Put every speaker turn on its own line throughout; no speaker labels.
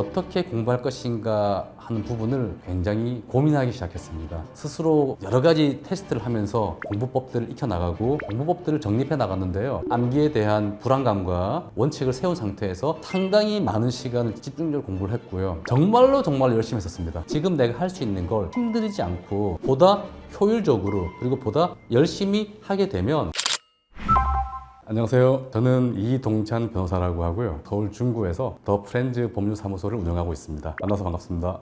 어떻게 공부할 것인가 하는 부분을 굉장히 고민하기 시작했습니다. 스스로 여러 가지 테스트를 하면서 공부법들을 익혀나가고 공부법들을 정립해 나갔는데요. 암기에 대한 불안감과 원칙을 세운 상태에서 상당히 많은 시간을 집중적으로 공부를 했고요. 정말로 열심히 했었습니다. 지금 내가 할 수 있는 걸 힘들이지 않고 보다 효율적으로 그리고 보다 열심히 하게 되면 안녕하세요. 저는 이동찬 변호사라고 하고요. 서울 중구에서 더 프렌즈 법률사무소를 운영하고 있습니다. 만나서 반갑습니다.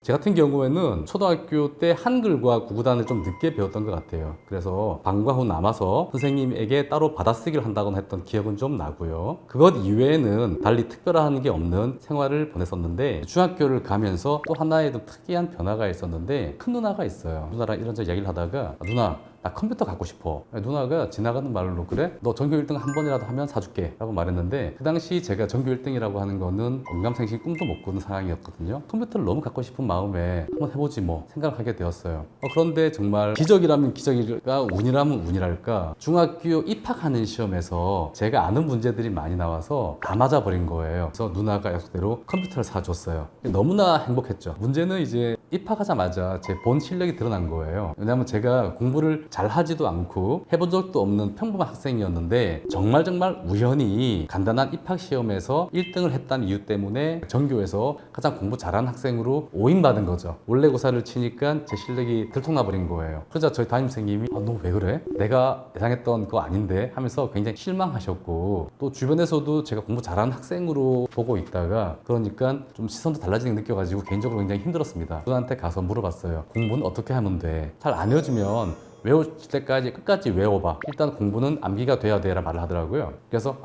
제 같은 경우에는 초등학교 때 한글과 구구단을 좀 늦게 배웠던 것 같아요. 그래서 방과 후 남아서 선생님에게 따로 받아쓰기를 한다고 했던 기억은 좀 나고요. 그것 이외에는 달리 특별한 게 없는 생활을 보냈었는데 중학교를 가면서 또 하나의 좀 특이한 변화가 있었는데 큰 누나가 있어요. 누나랑 이런저런 이야기를 하다가 누나 나 컴퓨터 갖고 싶어. 누나가 지나가는 말로 그래? 너 전교 1등 한 번이라도 하면 사줄게 라고 말했는데 그 당시 제가 전교 1등이라고 하는 거는 언감생심 꿈도 못 꾸는 상황이었거든요. 컴퓨터를 너무 갖고 싶은 마음에 한번 해보지 뭐 생각하게 되었어요. 그런데 정말 기적이라면 기적일까 운이라면 운이랄까 중학교 입학하는 시험에서 제가 아는 문제들이 많이 나와서 다 맞아버린 거예요. 그래서 누나가 약속대로 컴퓨터를 사줬어요. 너무나 행복했죠. 문제는 이제 입학하자마자 제 본 실력이 드러난 거예요. 왜냐하면 제가 공부를 잘 하지도 않고 해본 적도 없는 평범한 학생이었는데 정말 우연히 간단한 입학 시험에서 1등을 했다는 이유 때문에 전교에서 가장 공부 잘하는 학생으로 오인받은 거죠. 원래고사를 치니까 제 실력이 들통나버린 거예요. 그러자 저희 담임선생님이 너 왜 그래? 내가 예상했던 거 아닌데 하면서 굉장히 실망하셨고 또 주변에서도 제가 공부 잘하는 학생으로 보고 있다가 그러니까 좀 시선도 달라지는 게 느껴가지고 개인적으로 굉장히 힘들었습니다. 그한테 가서 물어봤어요. 공부는 어떻게 하면 돼? 잘 안 외워지면 외울 때까지 끝까지 외워봐. 일단 공부는 암기가 돼야 돼라 말을 하더라고요. 그래서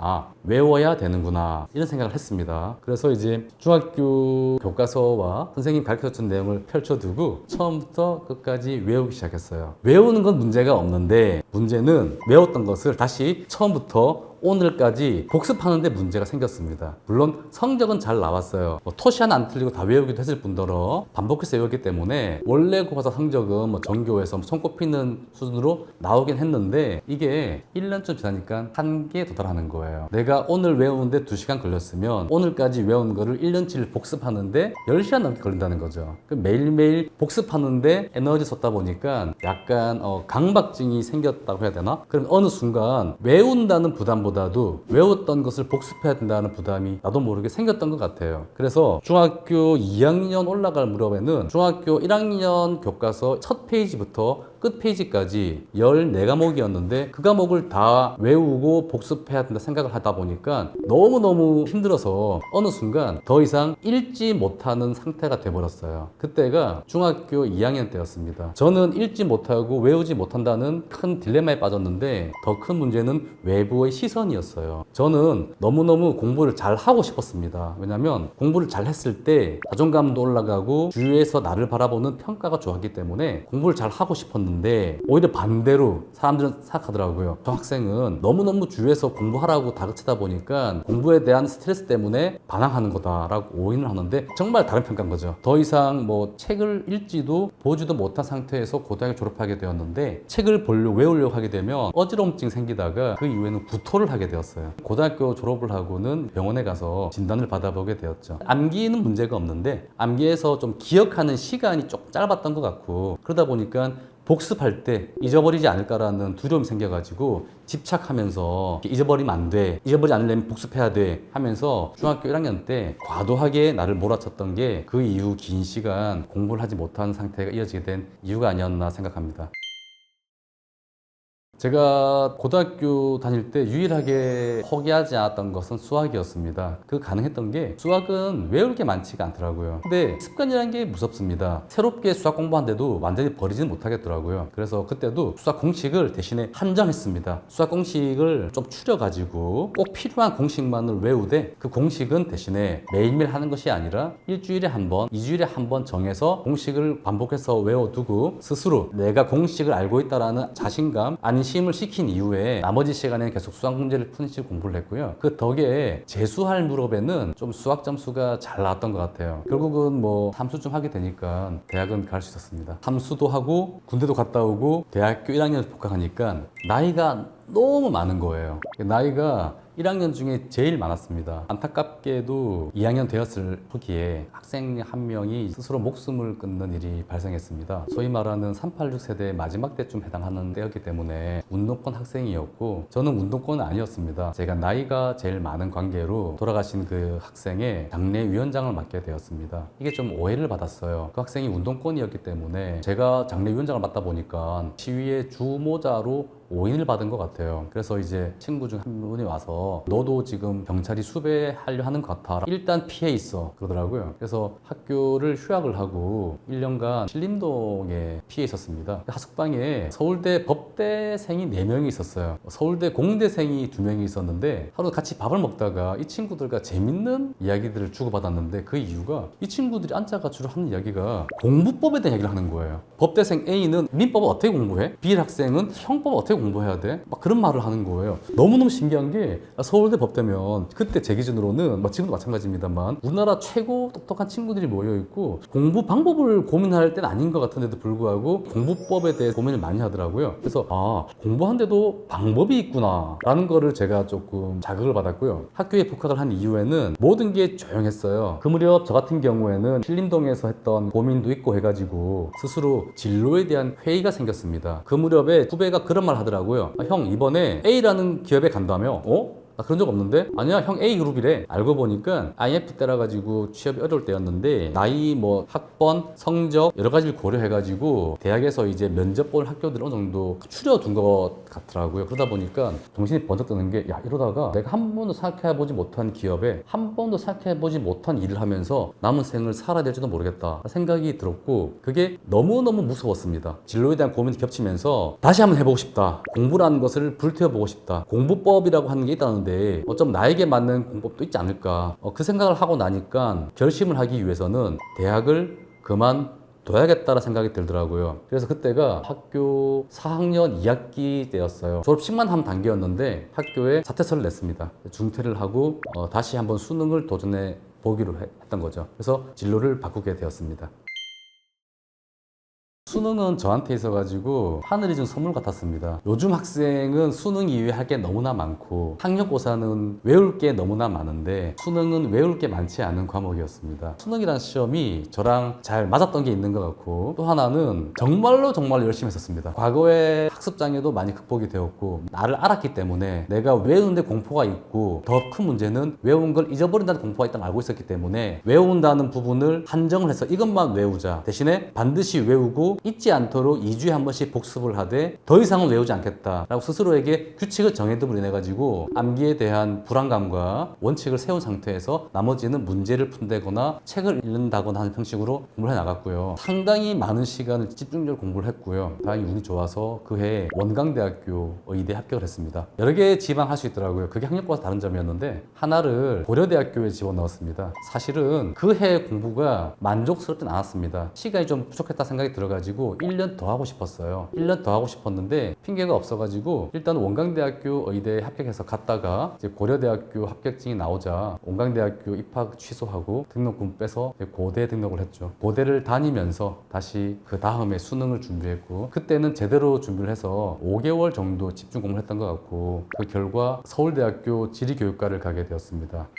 외워야 되는구나 이런 생각을 했습니다. 그래서 이제 중학교 교과서와 선생님 가르쳐준 내용을 펼쳐두고 처음부터 끝까지 외우기 시작했어요. 외우는 건 문제가 없는데 문제는 외웠던 것을 다시 처음부터 오늘까지 복습하는데 문제가 생겼습니다. 물론 성적은 잘 나왔어요. 토시 하나 안 틀리고 다 외우기도 했을 뿐더러 반복해서 외웠기 때문에 원래 고사 성적은 전교에서 손꼽히는 수준으로 나오긴 했는데 이게 1년쯤 지나니까 한계에 도달하는 거예요. 내가 오늘 외우는데 2시간 걸렸으면 오늘까지 외운 거를 1년치를 복습하는데 10시간 넘게 걸린다는 거죠. 매일매일 복습하는데 에너지 쏟다 보니까 약간 강박증이 생겼다고 해야 되나? 그럼 어느 순간 외운다는 부담보다도 외웠던 것을 복습해야 된다는 부담이 나도 모르게 생겼던 것 같아요. 그래서 중학교 2학년 올라갈 무렵에는 중학교 1학년 교과서 첫 페이지부터 끝 페이지까지 14과목이었는데 그 과목을 다 외우고 복습해야 된다 생각을 하다 보니까 너무너무 힘들어서 어느 순간 더 이상 읽지 못하는 상태가 돼버렸어요. 그때가 중학교 2학년 때였습니다. 저는 읽지 못하고 외우지 못한다는 큰 딜레마에 빠졌는데 더 큰 문제는 외부의 시선이었어요. 저는 너무너무 공부를 잘 하고 싶었습니다. 왜냐면 공부를 잘 했을 때 자존감도 올라가고 주위에서 나를 바라보는 평가가 좋았기 때문에 공부를 잘 하고 싶었는데 오히려 반대로 사람들은 생각하더라고요. 저 학생은 너무너무 주위에서 공부하라고 다그치다 보니까 공부에 대한 스트레스 때문에 반항하는 거다라고 오인을 하는데 정말 다른 평가인 거죠. 더 이상 책을 읽지도 보지도 못한 상태에서 고등학교 졸업하게 되었는데 책을 보려고 외우려고 하게 되면 어지러움증 생기다가 그 이후에는 구토를 하게 되었어요. 고등학교 졸업을 하고는 병원에 가서 진단을 받아보게 되었죠. 암기는 문제가 없는데 암기에서 좀 기억하는 시간이 조금 짧았던 것 같고 그러다 보니까 복습할 때 잊어버리지 않을까라는 두려움이 생겨가지고 집착하면서 잊어버리면 안 돼, 잊어버리지 않으려면 복습해야 돼 하면서 중학교 1학년 때 과도하게 나를 몰아쳤던 게 그 이후 긴 시간 공부를 하지 못한 상태가 이어지게 된 이유가 아니었나 생각합니다. 제가 고등학교 다닐 때 유일하게 포기하지 않았던 것은 수학이었습니다. 그 가능했던 게 수학은 외울 게 많지가 않더라고요. 근데 습관이라는 게 무섭습니다. 새롭게 수학 공부하는데도 완전히 버리지는 못하겠더라고요. 그래서 그때도 수학 공식을 대신에 한정했습니다. 수학 공식을 좀 추려가지고 꼭 필요한 공식만을 외우되 그 공식은 대신에 매일매일 하는 것이 아니라 일주일에 한 번, 2주일에 한 번 정해서 공식을 반복해서 외워두고 스스로 내가 공식을 알고 있다라는 자신감 아닌 안심을 시킨 이후에 나머지 시간에는 계속 수학 문제를 푸는 식으로 공부를 했고요. 그 덕에 재수할 무렵에는 좀 수학 점수가 잘 나왔던 것 같아요. 결국은 삼수쯤 하게 되니까 대학은 갈 수 있었습니다. 함수도 하고 군대도 갔다 오고 대학교 1학년을 복학하니까 나이가 너무 많은 거예요. 나이가 1학년 중에 제일 많았습니다. 안타깝게도 2학년 되었을 후기에 학생 한 명이 스스로 목숨을 끊는 일이 발생했습니다. 소위 말하는 386 세대의 마지막 때쯤 해당하는 때였기 때문에 운동권 학생이었고 저는 운동권은 아니었습니다. 제가 나이가 제일 많은 관계로 돌아가신 그 학생의 장례위원장을 맡게 되었습니다. 이게 좀 오해를 받았어요. 그 학생이 운동권이었기 때문에 제가 장례위원장을 맡다 보니까 시위의 주모자로 오인을 받은 것 같아요. 그래서 이제 친구 중 한 분이 와서 너도 지금 경찰이 수배하려 하는 것 같아. 일단 피해 있어. 그러더라고요. 그래서 학교를 휴학을 하고 1년간 신림동에 피해 있었습니다. 하숙방에 서울대 법대생이 4명이 있었어요. 서울대 공대생이 2명이 있었는데 하루 같이 밥을 먹다가 이 친구들과 재밌는 이야기들을 주고받았는데 그 이유가 이 친구들이 앉아가 주로 하는 이야기가 공부법에 대한 이야기를 하는 거예요. 법대생 A는 민법을 어떻게 공부해? B 학생은 형법을 어떻게 공부해야 돼? 막 그런 말을 하는 거예요. 너무너무 신기한 게 서울대 법대면 그때 제 기준으로는 지금도 마찬가지입니다만 우리나라 최고 똑똑한 친구들이 모여있고 공부 방법을 고민할 때는 아닌 것 같은데도 불구하고 공부법에 대해 고민을 많이 하더라고요. 그래서 공부하는데도 방법이 있구나 라는 거를 제가 조금 자극을 받았고요. 학교에 복학을 한 이후에는 모든 게 조용했어요. 그 무렵 저 같은 경우에는 신림동에서 했던 고민도 있고 해가지고 스스로 진로에 대한 회의가 생겼습니다. 그 무렵에 후배가 그런 말 하더라고요. 형 이번에 A라는 기업에 간다며? 나 그런 적 없는데? 아니야, 형 A그룹이래. 알고 보니까 IMF 때라 가지고 취업이 어려울 때였는데 나이 학번, 성적 여러 가지를 고려해 가지고 대학에서 이제 면접 볼 학교들 어느 정도 추려둔 것 같더라고요. 그러다 보니까 정신이 번쩍 드는 게 이러다가 내가 한 번도 생각해 보지 못한 기업에 한 번도 생각해 보지 못한 일을 하면서 남은 생을 살아야 될지도 모르겠다 생각이 들었고 그게 너무너무 무서웠습니다. 진로에 대한 고민이 겹치면서 다시 한번 해보고 싶다. 공부라는 것을 불태워보고 싶다. 공부법이라고 하는 게 있다는 어쩜 나에게 맞는 공법도 있지 않을까 그 생각을 하고 나니까 결심을 하기 위해서는 대학을 그만둬야겠다는 생각이 들더라고요. 그래서 그때가 학교 4학년 2학기 때였어요. 졸업식만 한 단계였는데 학교에 사퇴서를 냈습니다. 중퇴를 하고 다시 한번 수능을 도전해 보기로 했던 거죠. 그래서 진로를 바꾸게 되었습니다. 수능은 저한테 있어가지고 하늘이 준 선물 같았습니다. 요즘 학생은 수능 이외에 할 게 너무나 많고 학력고사는 외울 게 너무나 많은데 수능은 외울 게 많지 않은 과목이었습니다. 수능이라는 시험이 저랑 잘 맞았던 게 있는 것 같고 또 하나는 정말로 열심히 했었습니다. 과거에 학습장애도 많이 극복이 되었고 나를 알았기 때문에 내가 외우는데 공포가 있고 더 큰 문제는 외운 걸 잊어버린다는 공포가 있다는 걸 알고 있었기 때문에 외운다는 부분을 한정을 해서 이것만 외우자 대신에 반드시 외우고 잊지 않도록 2주에 한 번씩 복습을 하되 더 이상은 외우지 않겠다라고 스스로에게 규칙을 정해둠으로 인해 가지고 암기에 대한 불안감과 원칙을 세운 상태에서 나머지는 문제를 푼다거나 책을 읽는다거나 하는 형식으로 공부를 해 나갔고요. 상당히 많은 시간을 집중적으로 공부를 했고요. 다행히 운이 좋아서 그 해에 원광대학교 의대 합격을 했습니다. 여러 개 지방할 수 있더라고요. 그게 학력고사 다른 점이었는데 하나를 고려대학교에 집어넣었습니다. 사실은 그 해 공부가 만족스럽진 않았습니다. 시간이 좀 부족했다 생각이 들어가지고 1년 더 하고 싶었어요. 1년 더 하고 싶었는데 핑계가 없어가지고 일단 원광대학교 의대에 합격해서 갔다가 이제 고려대학교 합격증이 나오자 원광대학교 입학 취소하고 등록금 빼서 고대 등록을 했죠. 고대를 다니면서 다시 그 다음에 수능을 준비했고 그때는 제대로 준비를 해서 5개월 정도 집중 공부를 했던 것 같고 그 결과 서울대학교 지리교육과를 가게 되었습니다.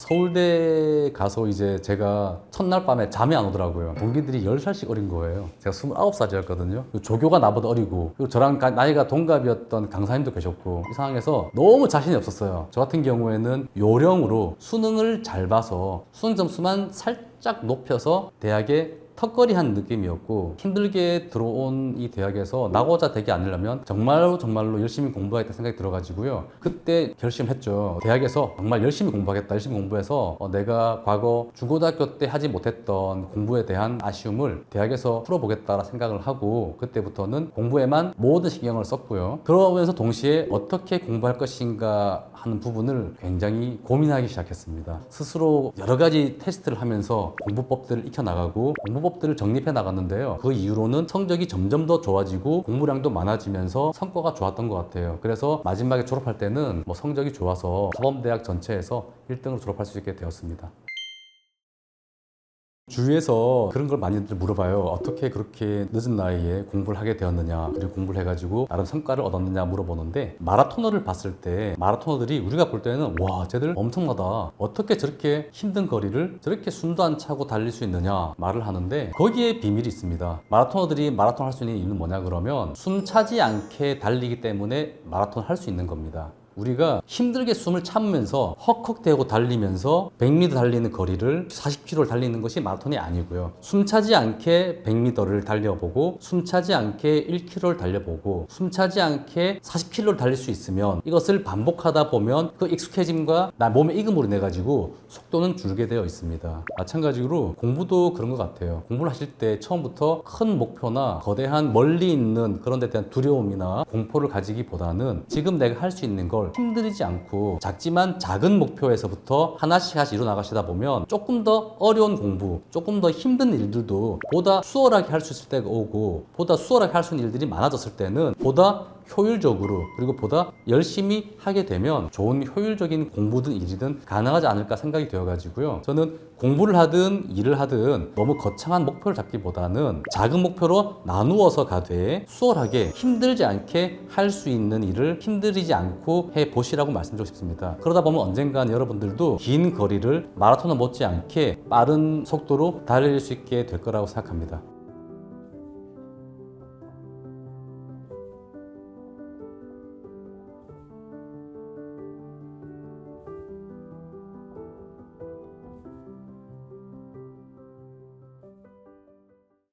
서울대 가서 이제 제가 첫날 밤에 잠이 안 오더라고요. 동기들이 10살씩 어린 거예요. 제가 29살이었거든요. 조교가 나보다 어리고 그리고 저랑 나이가 동갑이었던 강사님도 계셨고 이 상황에서 너무 자신이 없었어요. 저 같은 경우에는 요령으로 수능을 잘 봐서 수능 점수만 살짝 높여서 대학에 턱걸이한 느낌이었고 힘들게 들어온 이 대학에서 나고자 되지 않으려면 정말로 열심히 공부하겠다 생각이 들어가지고요. 그때 결심했죠. 대학에서 정말 열심히 공부하겠다. 열심히 공부해서 내가 과거 중고등학교 때 하지 못했던 공부에 대한 아쉬움을 대학에서 풀어보겠다라 생각을 하고 그때부터는 공부에만 모든 신경을 썼고요. 그러면서 동시에 어떻게 공부할 것인가 하는 부분을 굉장히 고민하기 시작했습니다. 스스로 여러 가지 테스트를 하면서 공부법들을 익혀나가고 공부법들을 정립해 나갔는데요. 그 이후로는 성적이 점점 더 좋아지고 공부량도 많아지면서 성과가 좋았던 것 같아요. 그래서 마지막에 졸업할 때는 성적이 좋아서 사범대학 전체에서 1등으로 졸업할 수 있게 되었습니다. 주위에서 그런 걸 많이들 물어봐요. 어떻게 그렇게 늦은 나이에 공부를 하게 되었느냐, 그리고 공부를 해가지고 나름 성과를 얻었느냐 물어보는데, 마라토너를 봤을 때 마라토너들이 우리가 볼 때는 와, 쟤들 엄청나다, 어떻게 저렇게 힘든 거리를 저렇게 숨도 안 차고 달릴 수 있느냐 말을 하는데, 거기에 비밀이 있습니다. 마라토너들이 마라톤 할 수 있는 이유는 뭐냐 그러면 숨 차지 않게 달리기 때문에 마라톤 할 수 있는 겁니다. 우리가 힘들게 숨을 참으면서 헉헉대고 달리면서 100m 달리는 거리를 40km를 달리는 것이 마라톤이 아니고요. 숨차지 않게 100m를 달려보고, 숨차지 않게 1km를 달려보고, 숨차지 않게 40km를 달릴 수 있으면 이것을 반복하다 보면 그 익숙해짐과 나 몸의 익음으로 인해 가지고 속도는 줄게 되어 있습니다. 마찬가지로 공부도 그런 것 같아요. 공부를 하실 때 처음부터 큰 목표나 거대한 멀리 있는 그런 데 대한 두려움이나 공포를 가지기보다는 지금 내가 할 수 있는 걸 힘들이지 않고 작지만 작은 목표에서부터 하나씩 이뤄 나가시다 보면 조금 더 어려운 공부, 조금 더 힘든 일들도 보다 수월하게 할 수 있을 때가 오고, 보다 수월하게 할 수 있는 일들이 많아졌을 때는 보다 효율적으로, 그리고 보다 열심히 하게 되면 좋은 효율적인 공부든 일이든 가능하지 않을까 생각이 되어가지고요. 저는 공부를 하든 일을 하든 너무 거창한 목표를 잡기보다는 작은 목표로 나누어서 가되 수월하게 힘들지 않게 할 수 있는 일을 힘들이지 않고 해보시라고 말씀드리고 싶습니다. 그러다 보면 언젠간 여러분들도 긴 거리를 마라토너 못지않게 빠른 속도로 달릴 수 있게 될 거라고 생각합니다.